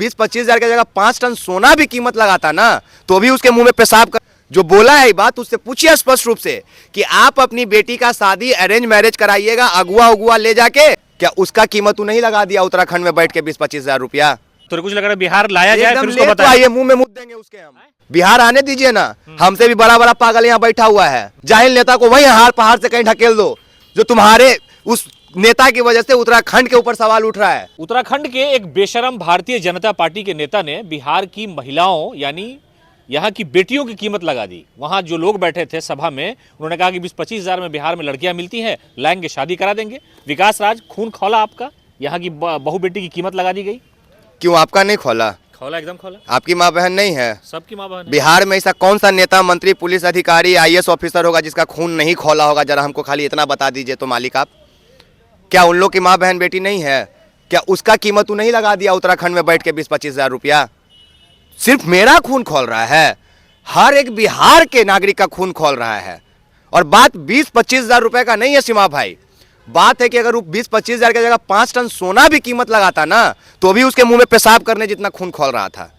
20-25 हजार की जगह 5 टन सोना भी कीमत लगाता ना तो भी उसके मुंह में पेशाब कर। जो बोला है बात उससे पूछिए स्पष्ट रूप से कि आप अपनी बेटी का शादी अरेंज मैरिज कराइएगा अगुआ उगुआ ले जाके, क्या उसका कीमत तू नहीं लगा दिया उत्तराखंड में बैठ के 20-25 हजार रुपया? तो कुछ लग रहा है बिहार लाया जाए फिर उसको तो बताइए। आइए मुंह में मुद्द देंगे उसके हम। बिहार आने दीजिए ना, हमसे भी बड़ा बड़ा पागल यहाँ बैठा हुआ है। जाहिल नेता को वही हार पहाड़ से कहीं ढकेल दो जो तुम्हारे उस नेता की वजह से उत्तराखंड के ऊपर सवाल उठ रहा है। उत्तराखंड के एक बेशरम भारतीय जनता पार्टी के नेता ने बिहार की महिलाओं यानी यहाँ की बेटियों की कीमत लगा दी। वहां जो लोग बैठे थे सभा में उन्होंने कहा कि 20-25 हजार में बिहार में लड़कियां मिलती हैं, लाएंगे शादी करा देंगे। विकास राज खून खौला आपका, यहाँ की बहु बेटी की कीमत लगा दी गई। क्यों आपका नहीं खोला? खौला, एकदम खौला। आपकी माँ बहन नहीं है? सबकी माँ बहन है। बिहार में ऐसा कौन सा नेता मंत्री पुलिस अधिकारी IAS ऑफिसर होगा जिसका खून नहीं खोला होगा? जरा हमको खाली इतना बता दीजिए तो मालिक आप। क्या उन लोग की माँ बहन बेटी नहीं है? क्या उसका कीमत तू नहीं लगा दिया उत्तराखंड में बैठ के 20-25 हजार रुपया? सिर्फ मेरा खून खोल रहा है, हर एक बिहार के नागरिक का खून खोल रहा है। और बात 20-25 हजार रुपए का नहीं है सीमा भाई, बात है कि अगर वो 20-25 हजार की जगह 5 टन सोना भी कीमत लगाता ना तो भी उसके मुंह में पेशाब करने जितना खून खोल रहा था।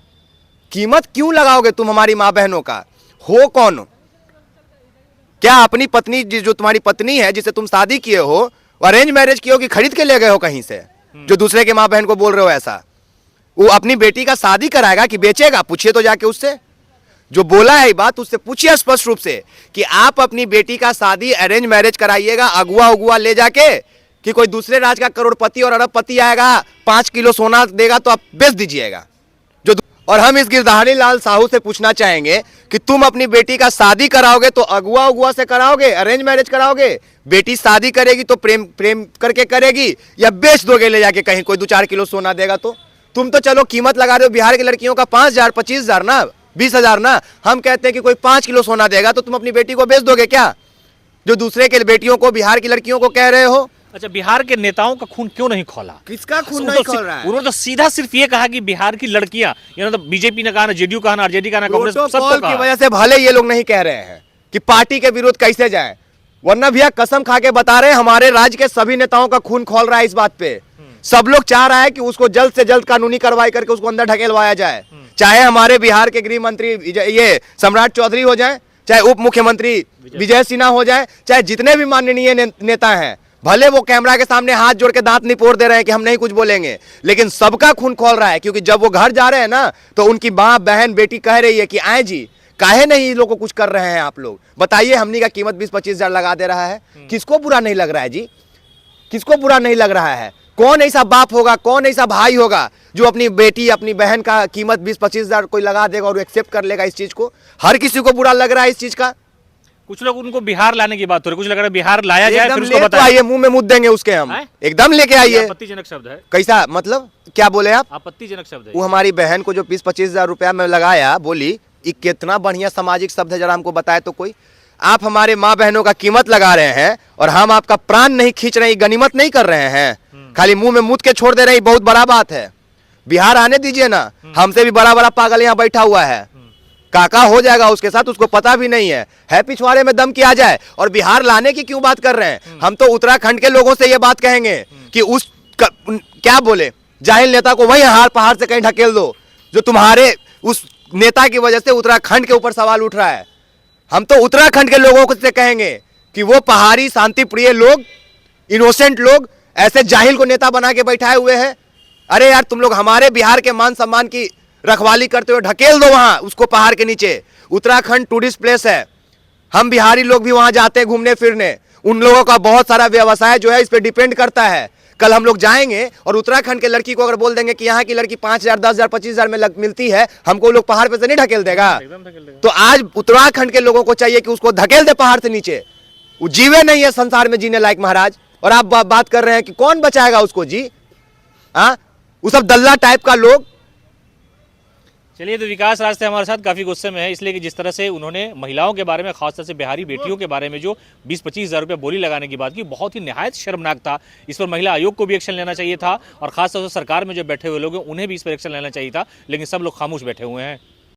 कीमत क्यों लगाओगे तुम हमारी माँ बहनों का? हो कौन? क्या अपनी पत्नी जो तुम्हारी पत्नी है जिसे तुम शादी किए हो अरेंज मैरिज किए हो कि खरीद के ले गए हो कहीं से, जो दूसरे के माँ बहन को बोल रहे हो ऐसा? वो अपनी बेटी का शादी कराएगा कि बेचेगा? पूछिए तो जाके उससे। जो बोला है बात उससे पूछिए स्पष्ट रूप से कि आप अपनी बेटी का शादी अरेंज मैरिज कराइएगा अगुआ उगुआ ले जाके, कि कोई दूसरे राज्य का करोड़पति और अरबपति आएगा 5 किलो सोना देगा तो आप बेच दीजिएगा। और हम इस गिरधारी लाल साहू से पूछना चाहेंगे कि तुम अपनी बेटी का शादी कराओगे तो अगुआ उगुआ से कराओगे, अरेंज मैरिज कराओगे? बेटी शादी करेगी तो प्रेम प्रेम करके करेगी या बेच दोगे ले जाके कहीं कोई 2-4 किलो सोना देगा तो? तुम तो चलो कीमत लगा रहे हो बिहार की लड़कियों का 5 हजार 25 हजार ना 20 हजार ना, हम कहते हैं कि कोई 5 किलो सोना देगा तो तुम अपनी बेटी को बेच दोगे क्या, जो दूसरे के बेटियों को बिहार की लड़कियों को कह रहे हो? अच्छा, बिहार के नेताओं का खून क्यों नहीं खोला? किसका खून नहीं खोल रहा है? उन्होंने तो सीधा सिर्फ ये कहा कि बिहार की लड़कियां, तो बीजेपी ने कहा ना, जेडीयू कहा ना, आरजेडी कहा ना, कांग्रेस, सबको की वजह से भले ये लोग नहीं कह रहे हैं कि पार्टी के विरुद्ध कैसे जाए, वरना भैया कसम खा के बता रहे हैं हमारे राज्य के सभी नेताओं का खून खोल रहा है इस बात पे। सब लोग चाह रहा है कि उसको जल्द से जल्द कानूनी कार्रवाई करके उसको अंदर ढकेलवाया जाए, चाहे हमारे बिहार के गृह मंत्री ये सम्राट चौधरी हो जाए, चाहे उप मुख्यमंत्री विजय सिन्हा हो जाए, चाहे जितने भी माननीय नेता हैं, भले वो कैमरा के सामने हाथ जोड़ के दांत निपोड़ दे रहे हैं कि हम नहीं कुछ बोलेंगे, लेकिन सबका खून खोल रहा है। क्योंकि जब वो घर जा रहे हैं ना तो उनकी माँ बहन बेटी कह रही है कि आए जी, काहे नहीं इन लोगों को कुछ कर रहे हैं आप लोग? बताइए, हमनी का कीमत 20-25 हजार लगा दे रहा है, किसको बुरा नहीं लग रहा है जी? किसको बुरा नहीं लग रहा है? कौन ऐसा बाप होगा, कौन ऐसा भाई होगा जो अपनी बेटी अपनी बहन का कीमत 20-25 हजार कोई लगा देगा और एक्सेप्ट कर लेगा इस चीज को? हर किसी को बुरा लग रहा है इस चीज का। कुछ लोग उनको बिहार लाने की बात हो रही, कुछ लग रहा है बिहार लाया जाए फिर उसको बताइए। आइए मुंह में मुद्द देंगे उसके हम, एकदम लेके आइए। आपत्तिजनक शब्द है। कैसा मतलब, क्या बोले आप? आपत्तिजनक शब्द है। वो हमारी बहन को जो 20-25 हजार रुपया में लगाया, बोली ये कितना बढ़िया सामाजिक शब्द है, जरा हमको बताए तो कोई। आप हमारे माँ बहनों का कीमत लगा रहे हैं और हम आपका प्राण नहीं खींच रहे, गनीमत नहीं कर रहे हैं, खाली मुंह में मुद्द के छोड़ दे रहे हैं, बहुत बड़ा बात है। बिहार आने दीजिए ना, हमसे भी बड़ा बड़ा पागल यहाँ बैठा हुआ है। काका हो जाएगा उसके साथ, उसको पता भी नहीं है पिछवाड़े में दम किया जाए। और बिहार लाने की क्यों बात कर रहे हैं? हम तो उत्तराखंड के लोगों से ये बात कहेंगे कि क्या बोले, जाहिल नेता को वही हार पहाड़ से कहीं ढकेल दो जो तुम्हारे उस नेता की वजह से उत्तराखंड के ऊपर सवाल उठ रहा है। हम तो उत्तराखंड के लोगों से कहेंगे कि वो पहाड़ी शांति प्रिय लोग, इनोसेंट लोग ऐसे जाहिल को नेता बना के बैठाए हुए हैं। अरे यार, तुम लोग हमारे बिहार के मान सम्मान की रखवाली करते हुए ढकेल दो वहां उसको पहाड़ के नीचे। उत्तराखंड टूरिस्ट प्लेस है, हम बिहारी लोग भी वहां जाते हैं घूमने फिरने, उन लोगों का बहुत सारा व्यवसाय जो है इस पे डिपेंड करता है। कल हम लोग जाएंगे और उत्तराखंड के लड़की को अगर बोल देंगे कि यहाँ की लड़की 5 हजार 10 हजार 25 हजार में मिलती है, हमको लोग पहाड़ पे से नहीं ढकेल देगा? तो आज उत्तराखंड के लोगों को चाहिए कि उसको धकेल दे पहाड़ से नीचे। वो जीवे नहीं है संसार में जीने लायक महाराज, और आप बात कर रहे हैं कि कौन बचाएगा उसको जी? हाँ, वो सब दल्ला टाइप का लोग। चलिए, तो विकास राज से हमारे साथ काफी गुस्से में है, इसलिए कि जिस तरह से उन्होंने महिलाओं के बारे में, खासतौर से बिहारी बेटियों के बारे में जो 20-25 हजार रुपये बोली लगाने की बात की, बहुत ही निहायत शर्मनाक था। इस पर महिला आयोग को भी एक्शन लेना चाहिए था और खासतौर से सरकार में जो बैठे हुए लोग हैं उन्हें भी इस पर एक्शन लेना चाहिए था, लेकिन सब लोग खामोश बैठे हुए हैं।